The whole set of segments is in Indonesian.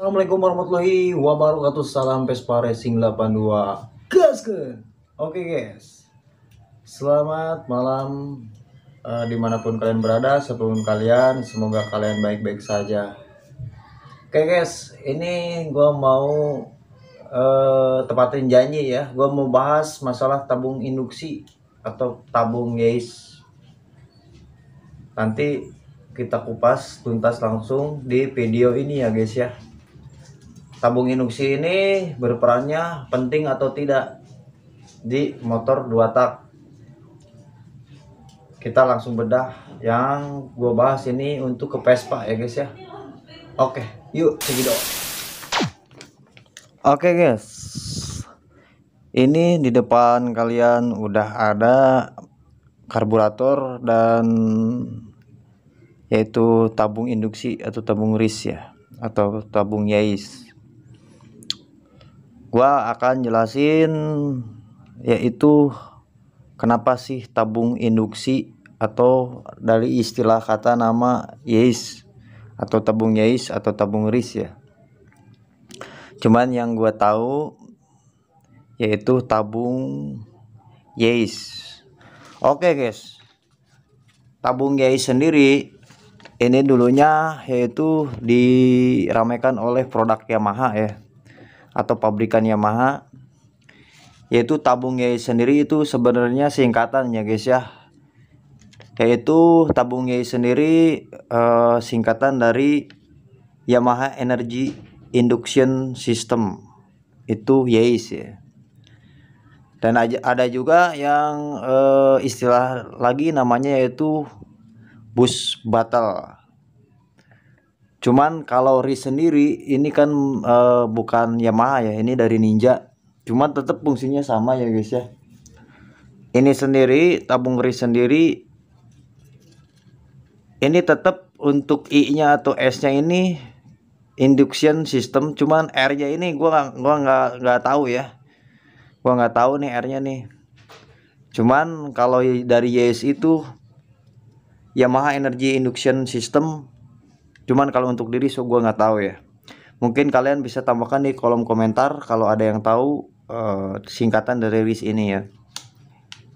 Assalamualaikum warahmatullahi wabarakatuh. Salam Vespa Racing 82. Gaskeun. Oke guys, selamat malam dimanapun kalian berada, sebelum kalian, semoga kalian baik-baik saja. Oke guys, ini gua mau tepatin janji ya. Gua mau bahas masalah tabung induksi atau tabung Yays. Nanti kita kupas tuntas langsung di video ini ya guys ya. Tabung induksi ini berperannya penting atau tidak di motor 2 tak. Kita langsung bedah yang gue bahas ini untuk ke Vespa ya guys ya. Oke, yuk cekidot. Oke guys, ini di depan kalian udah ada karburator dan yaitu tabung induksi atau tabung RIS ya, atau tabung Yays. Gua akan jelasin yaitu kenapa sih tabung induksi atau dari istilah kata nama Yays atau tabung Yays atau tabung RIS ya. Cuman yang gua tahu yaitu tabung Yays. Oke guys, tabung Yays sendiri ini dulunya yaitu diramaikan oleh produk Yamaha ya, atau pabrikan Yamaha. Yaitu tabung Yays sendiri itu sebenarnya singkatan ya guys ya. Yaitu tabung Yays sendiri singkatan dari Yamaha Energy Induction System, itu Yays ya. Dan ada juga yang istilah lagi namanya yaitu bus battle. Cuman kalau RIS sendiri ini kan bukan Yamaha ya, ini dari Ninja. Cuman tetap fungsinya sama ya guys ya. Ini sendiri tabung RIS sendiri ini tetap untuk I-nya atau S-nya ini induction system, cuman R-nya ini gua nggak tahu ya. Gua nggak tahu nih R-nya nih. Cuman kalau dari Yays itu Yamaha Energy Induction System. Cuman kalau untuk diri so gua nggak tahu ya. Mungkin kalian bisa tambahkan di kolom komentar kalau ada yang tahu singkatan dari RIS ini ya.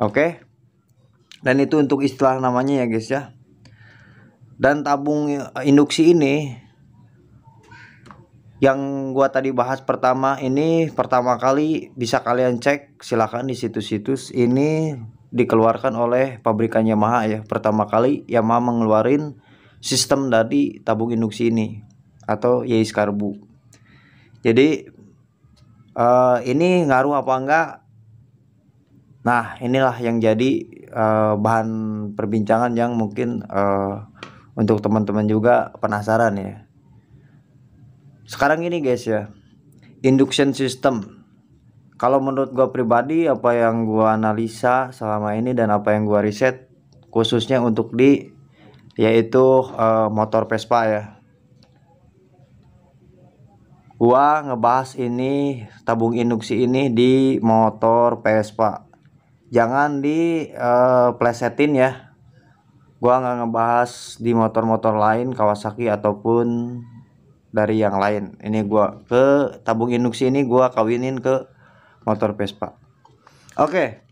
Oke. Dan itu untuk istilah namanya ya guys ya. Dan tabung induksi ini yang gua tadi bahas pertama ini, pertama kali bisa kalian cek silahkan di situs-situs, ini dikeluarkan oleh pabrikan Yamaha ya. Pertama kali Yamaha mengeluarin sistem dari tabung induksi ini atau Yays Karbu. Jadi ini ngaruh apa enggak? Nah, inilah yang jadi bahan perbincangan yang mungkin untuk teman-teman juga penasaran ya. Sekarang ini guys ya, induction system. Kalau menurut gua pribadi, apa yang gua analisa selama ini dan apa yang gua riset khususnya untuk di yaitu motor Vespa ya. Gua ngebahas ini tabung induksi ini di motor Vespa. Jangan di plesetin ya. Gua nggak ngebahas di motor-motor lain Kawasaki ataupun dari yang lain. Ini gua ke tabung induksi ini gua kawinin ke motor Vespa. Oke.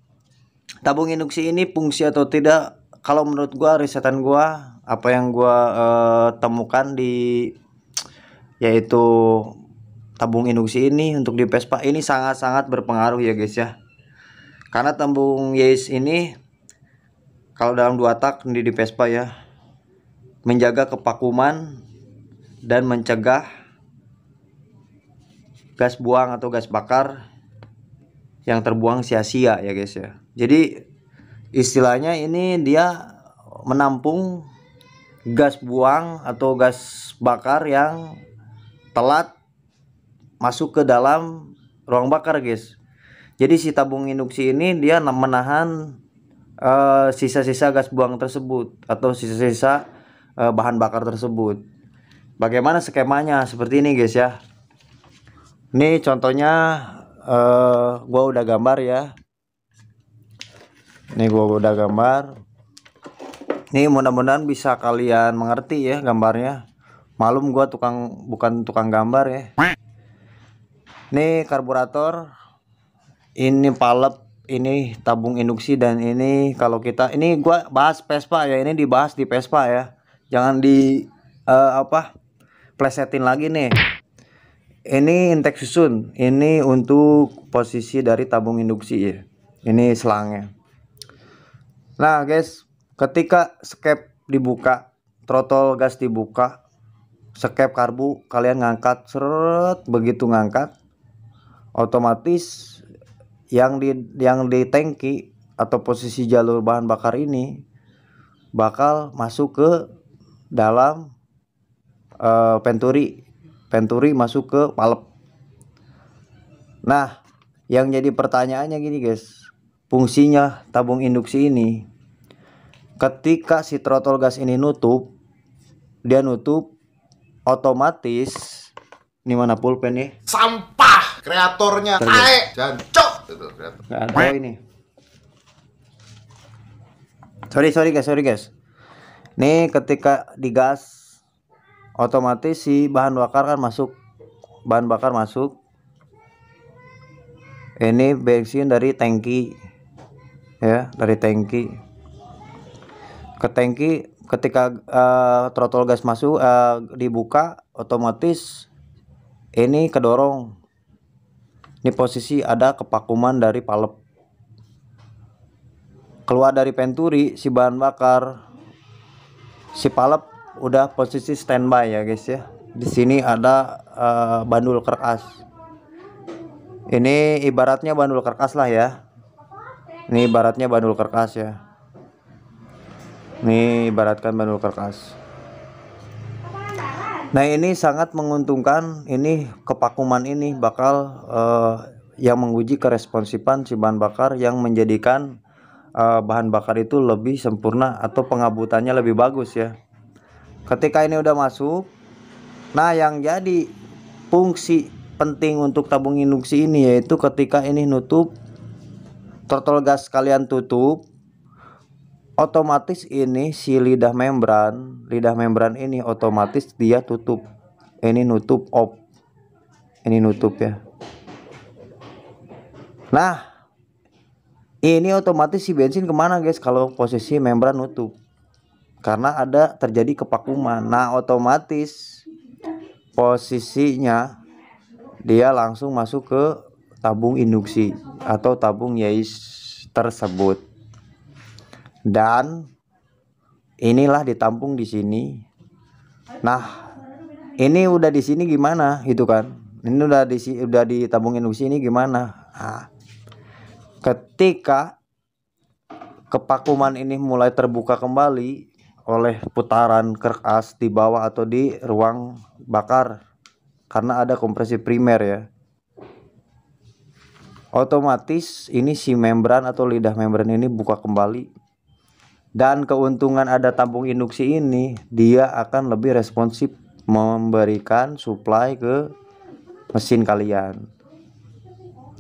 Tabung induksi ini fungsi atau tidak? Kalau menurut gua, risetan gua, apa yang gua temukan di yaitu tabung induksi ini untuk di Vespa ini sangat-sangat berpengaruh ya guys ya. Karena tabung Yays ini kalau dalam 2 tak di Vespa ya, menjaga kevakuman dan mencegah gas buang atau gas bakar yang terbuang sia-sia ya guys ya. Jadi istilahnya ini dia menampung gas buang atau gas bakar yang telat masuk ke dalam ruang bakar guys. Jadi si tabung induksi ini dia menahan sisa-sisa gas buang tersebut atau sisa-sisa bahan bakar tersebut. Bagaimana skemanya? Seperti ini guys ya. Ini contohnya gua udah gambar ya. Ini gua udah gambar. Ini mudah-mudahan bisa kalian mengerti ya gambarnya. Malum gua bukan tukang gambar ya. Ini karburator, ini palep, ini tabung induksi, dan ini kalau kita ini gua bahas Vespa ya, ini dibahas di Vespa ya. Jangan di plesetin lagi nih. Ini intake susun, ini untuk posisi dari tabung induksi ya. Ini selangnya. Nah, guys, ketika skep dibuka, throttle gas dibuka, skep karbu kalian ngangkat, seret, begitu ngangkat, otomatis yang di tangki atau posisi jalur bahan bakar ini bakal masuk ke dalam Venturi masuk ke palep. Nah, yang jadi pertanyaannya gini guys, fungsinya tabung induksi ini, ketika si throttle gas ini nutup, dia nutup otomatis. Ini mana pulpen nih? Sampah kreatornya tae jancok itu kreator. Oh ini. Sorry guys. Nih ketika digas otomatis si bahan bakar masuk. Ini bensin dari tangki ya, dari tangki ke tangki. Ketika throttle gas masuk dibuka, otomatis ini kedorong. Ini posisi ada kepakuman dari palep. Keluar dari Venturi si bahan bakar, si palep udah posisi standby ya guys ya. Di sini ada bandul kerkas. Ini ibaratnya bandul kerkas lah ya. Ini ibaratnya bandul kerkas ya. Ini ibaratkan bandul kerkas. Nah, ini sangat menguntungkan. Ini kepakuman ini bakal yang menguji keresponsifan si bahan bakar, yang menjadikan bahan bakar itu lebih sempurna atau pengabutannya lebih bagus ya. Ketika ini udah masuk, nah yang jadi fungsi penting untuk tabung induksi ini yaitu ketika ini nutup, throttle gas kalian tutup, otomatis ini si lidah membran ini otomatis dia tutup. Ini nutup off. Ini nutup ya. Nah, ini otomatis si bensin kemana guys kalau posisi membran nutup? Karena ada terjadi kepakuman. Nah, otomatis posisinya dia langsung masuk ke tabung induksi atau tabung Yeis tersebut. Dan inilah ditampung di sini. Nah, ini udah di sini gimana gitu kan? Ini udah di tabung induksi ini gimana? Nah, ketika kepakuman ini mulai terbuka kembali oleh putaran kerkas di bawah atau di ruang bakar karena ada kompresi primer ya. Otomatis ini si membran atau lidah membran ini buka kembali. Dan keuntungan ada tabung induksi ini, dia akan lebih responsif memberikan supply ke mesin kalian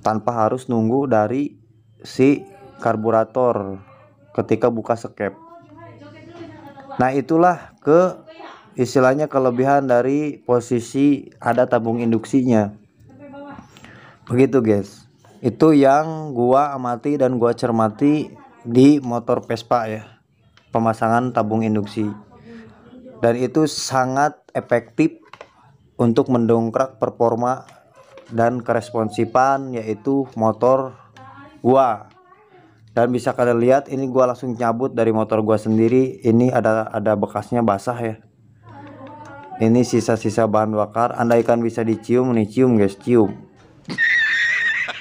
tanpa harus nunggu dari si karburator ketika buka skep. Nah, itulah istilahnya kelebihan dari posisi ada tabung induksinya. Begitu guys. Itu yang gua amati dan gua cermati di motor Vespa ya, pemasangan tabung induksi. Dan itu sangat efektif untuk mendongkrak performa dan keresponsifan yaitu motor gua. Dan bisa kalian lihat ini gua langsung cabut dari motor gua sendiri. Ini ada bekasnya basah ya. Ini sisa-sisa bahan bakar. Andaikan bisa dicium nih, cium guys, cium.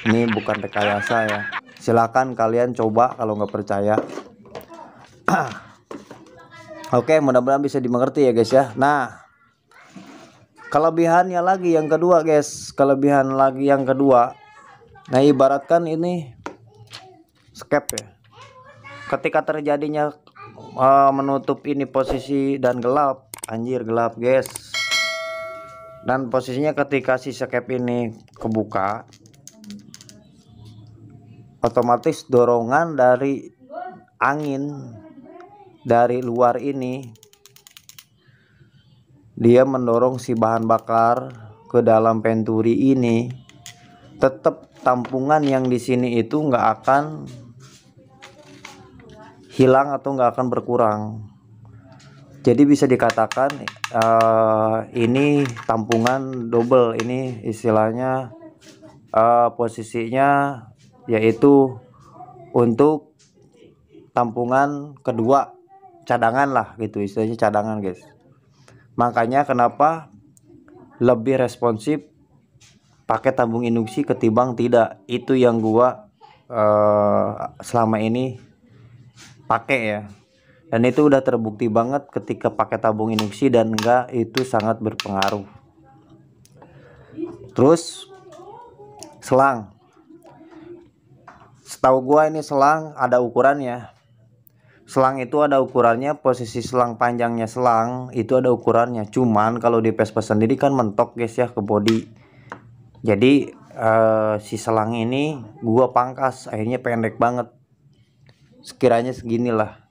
Ini bukan rekayasa ya. Silakan kalian coba kalau nggak percaya. Oke, mudah-mudahan bisa dimengerti ya guys ya. Nah, kelebihannya lagi yang kedua guys. Nah, ibaratkan ini skep ya. Ketika terjadinya menutup ini posisi dan gelap, anjir gelap guys. Dan posisinya ketika si skep ini kebuka, otomatis dorongan dari angin dari luar ini dia mendorong si bahan bakar ke dalam venturi ini, tetap tampungan yang di sini itu nggak akan hilang atau nggak akan berkurang. Jadi bisa dikatakan ini tampungan double. Ini istilahnya posisinya yaitu untuk tampungan kedua, cadangan lah gitu, istilahnya cadangan guys. Makanya kenapa lebih responsif pakai tabung induksi ketimbang tidak. Itu yang gua selama ini pakai ya, dan itu udah terbukti banget ketika pakai tabung induksi dan enggak, itu sangat berpengaruh. Terus selang, setahu gua ini selang ada ukurannya. Selang itu ada ukurannya, posisi selang panjangnya selang itu ada ukurannya. Cuman kalau di Vespa sendiri kan mentok guys ya ke body. Jadi si selang ini gua pangkas, akhirnya pendek banget. Sekiranya seginilah,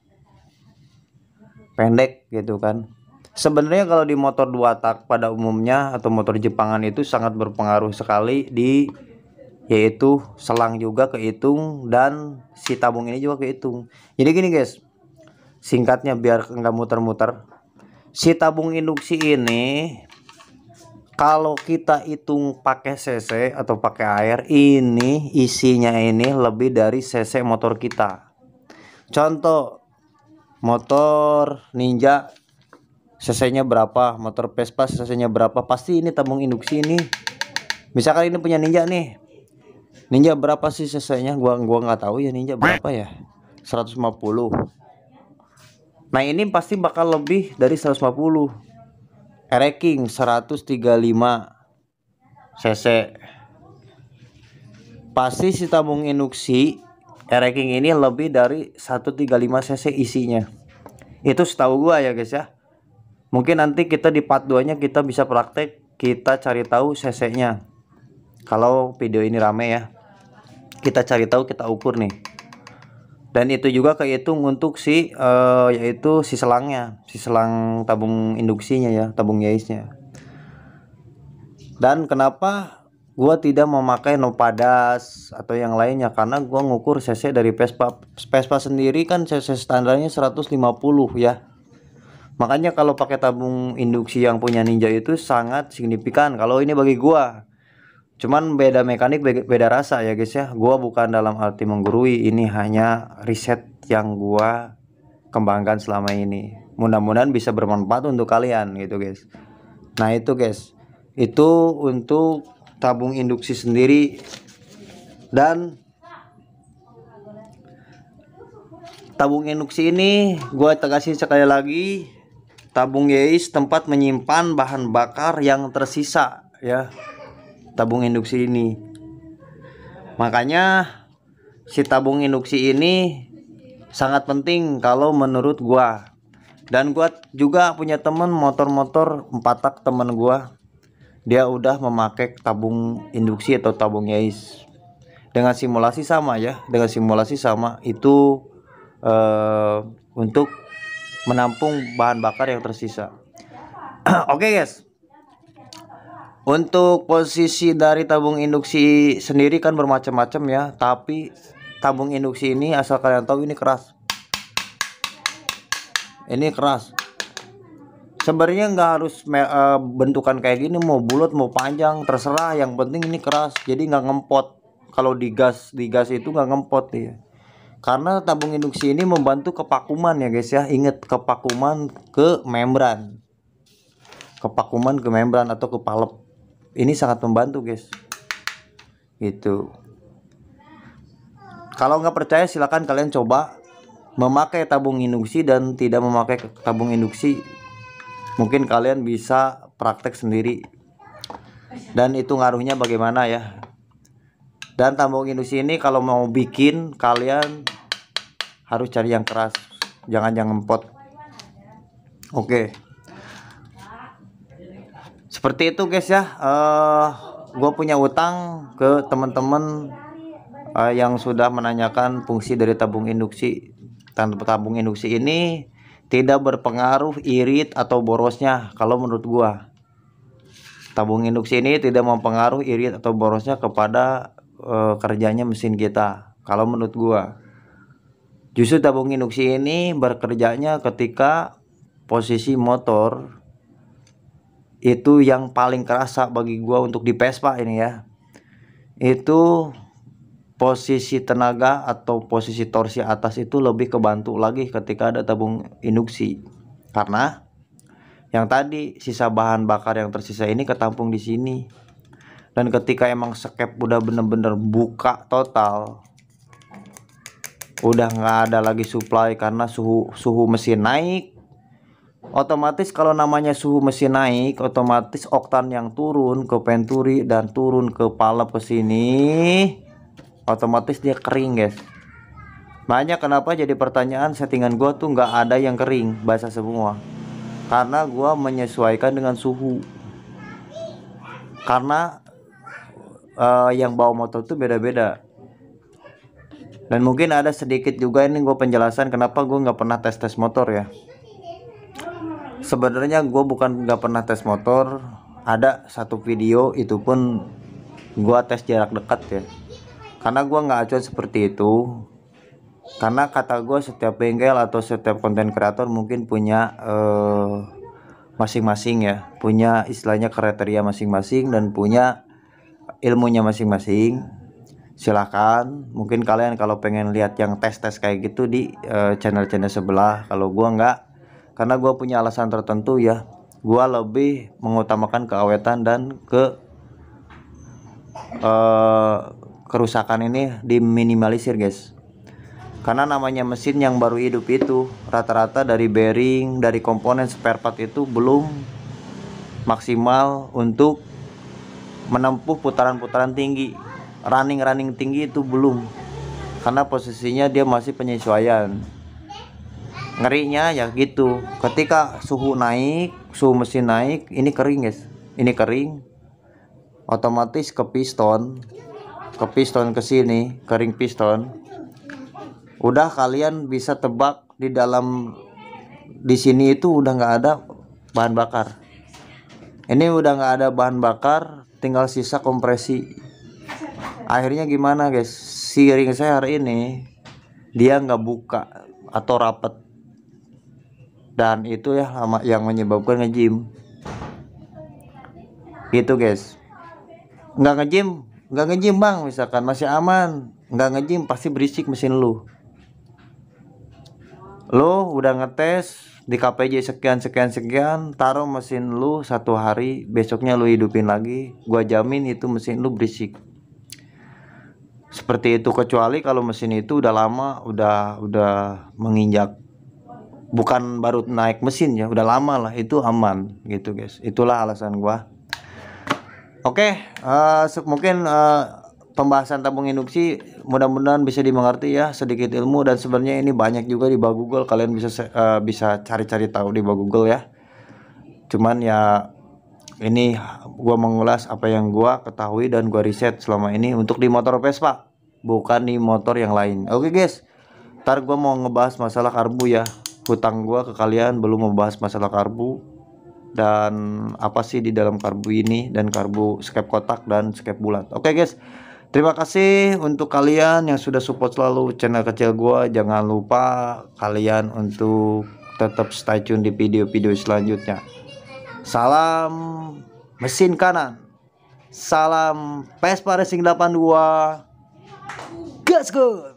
pendek gitu kan. Sebenarnya kalau di motor 2 tak pada umumnya atau motor Jepangan itu sangat berpengaruh sekali di yaitu selang juga kehitung dan si tabung ini juga kehitung. Jadi gini guys, singkatnya biar nggak muter-muter, si tabung induksi ini kalau kita hitung pakai cc atau pakai air, ini isinya ini lebih dari cc motor kita. Contoh motor Ninja cc-nya berapa, motor Vespa cc-nya berapa, pasti ini tabung induksi ini. Misalkan ini punya Ninja nih, Ninja berapa sih cc-nya, gua nggak tahu ya Ninja berapa ya, 150. Nah ini pasti bakal lebih dari 150. Ereking 135 cc, pasti si tabung induksi Ereking ini lebih dari 135 cc isinya. Itu setahu gua ya guys ya. Mungkin nanti kita di part 2 nya kita bisa praktek, kita cari tahu cc nya. Kalau video ini rame ya, kita cari tahu, kita ukur nih. Dan itu juga kehitung untuk si yaitu si selangnya, si selang tabung induksinya ya, tabung yaisnya. Dan kenapa gua tidak memakai Nopadas atau yang lainnya, karena gua ngukur cc dari Vespa. Vespa sendiri kan cc standarnya 150 ya. Makanya kalau pakai tabung induksi yang punya Ninja itu sangat signifikan kalau ini bagi gua. Cuman beda mekanik, beda rasa ya guys ya. Gua bukan dalam arti menggurui, ini hanya riset yang gua kembangkan selama ini. Mudah-mudahan bisa bermanfaat untuk kalian gitu guys. Nah itu guys, itu untuk tabung induksi sendiri. Dan tabung induksi ini gua tegasin sekali lagi, tabung yais tempat menyimpan bahan bakar yang tersisa ya, tabung induksi ini. Makanya si tabung induksi ini sangat penting kalau menurut gua. Dan gua juga punya temen motor-motor 4 tak, temen gua dia udah memakai tabung induksi atau tabung yais dengan simulasi sama ya, dengan simulasi sama itu untuk menampung bahan bakar yang tersisa. Oke guys, untuk posisi dari tabung induksi sendiri kan bermacam-macam ya, tapi tabung induksi ini asal kalian tahu ini keras. Ini keras. Sebenarnya nggak harus bentukan kayak gini, mau bulat mau panjang terserah, yang penting ini keras. Jadi nggak ngempot. Kalau digas itu nggak ngempot ya. Karena tabung induksi ini membantu kepakuman ya guys ya. Ingat, kepakuman ke membran. Kepakuman ke membran atau ke palep. Ini sangat membantu guys. Gitu. Kalau nggak percaya silakan kalian coba memakai tabung induksi dan tidak memakai tabung induksi. Mungkin kalian bisa praktek sendiri. Dan itu ngaruhnya bagaimana ya. Dan tabung induksi ini kalau mau bikin, kalian harus cari yang keras, jangan yang ngempot. Oke. Seperti itu guys ya. Gue punya utang ke teman-teman yang sudah menanyakan fungsi dari tabung induksi. Tabung induksi ini tidak berpengaruh irit atau borosnya. Kalau menurut gua, tabung induksi ini tidak mempengaruhi irit atau borosnya kepada kerjanya mesin kita. Kalau menurut gua, justru tabung induksi ini bekerjanya ketika posisi motor itu yang paling kerasa bagi gua untuk di Vespa ini ya. Itu posisi tenaga atau posisi torsi atas itu lebih kebantu lagi ketika ada tabung induksi, karena yang tadi sisa bahan bakar yang tersisa ini ketampung di sini. Dan ketika emang skep udah bener-bener buka total, udah nggak ada lagi supply karena suhu mesin naik, otomatis kalau namanya suhu mesin naik, otomatis oktan yang turun ke venturi dan turun ke palep ke sini, otomatis dia kering guys. Banyak kenapa jadi pertanyaan, settingan gua tuh nggak ada yang kering basah semua, karena gua menyesuaikan dengan suhu. Karena yang bawa motor tuh beda-beda. Dan mungkin ada sedikit juga ini gue penjelasan kenapa gue nggak pernah tes motor ya. Sebenarnya gue bukan nggak pernah tes motor, ada satu video itu pun gue tes jarak dekat ya. Karena gue nggak acuan seperti itu, karena kata gue setiap bengkel atau setiap konten kreator mungkin punya masing-masing ya, punya istilahnya kriteria masing-masing dan punya ilmunya masing-masing. Silahkan, mungkin kalian kalau pengen lihat yang tes-tes kayak gitu di channel-channel sebelah. Kalau gua nggak, karena gua punya alasan tertentu ya, gua lebih mengutamakan keawetan dan kerusakan ini diminimalisir guys. Karena namanya mesin yang baru hidup itu rata-rata dari bearing, dari komponen spare part itu belum maksimal untuk menempuh putaran-putaran tinggi, running tinggi itu belum, karena posisinya dia masih penyesuaian. Ngerinya ya gitu, ketika suhu naik, suhu mesin naik, ini kering guys, ini kering, otomatis ke piston ke sini, kering piston. Udah kalian bisa tebak di dalam di sini itu udah nggak ada bahan bakar. Ini udah nggak ada bahan bakar, tinggal sisa kompresi. Akhirnya gimana guys, si ring saya hari ini dia nggak buka atau rapet, dan itu ya yang menyebabkan ngejim gitu guys. Nggak ngejim bang, misalkan masih aman, nggak ngejim pasti berisik mesin lu udah ngetes di KPJ sekian, taruh mesin lu 1 hari, besoknya lu hidupin lagi, gua jamin itu mesin lu berisik seperti itu. Kecuali kalau mesin itu udah lama, udah menginjak, bukan baru naik mesin ya, udah lama lah, itu aman gitu guys. Itulah alasan gua. Oke, mungkin pembahasan tabung induksi mudah-mudahan bisa dimengerti ya, sedikit ilmu. Dan sebenarnya ini banyak juga di bawah Google, kalian bisa cari-cari tahu di bawah Google ya. Cuman ya ini gua mengulas apa yang gua ketahui dan gua riset selama ini untuk di motor Vespa, bukan di motor yang lain. Oke guys, ntar gua mau ngebahas masalah karbu ya. Hutang gua ke kalian belum membahas masalah karbu dan apa sih di dalam karbu ini, dan karbu skep kotak dan skep bulat. Oke guys, terima kasih untuk kalian yang sudah support selalu channel kecil gua. Jangan lupa kalian untuk tetap stay tune di video-video selanjutnya. Salam mesin kanan, salam Vespa Racing 82, gas gun.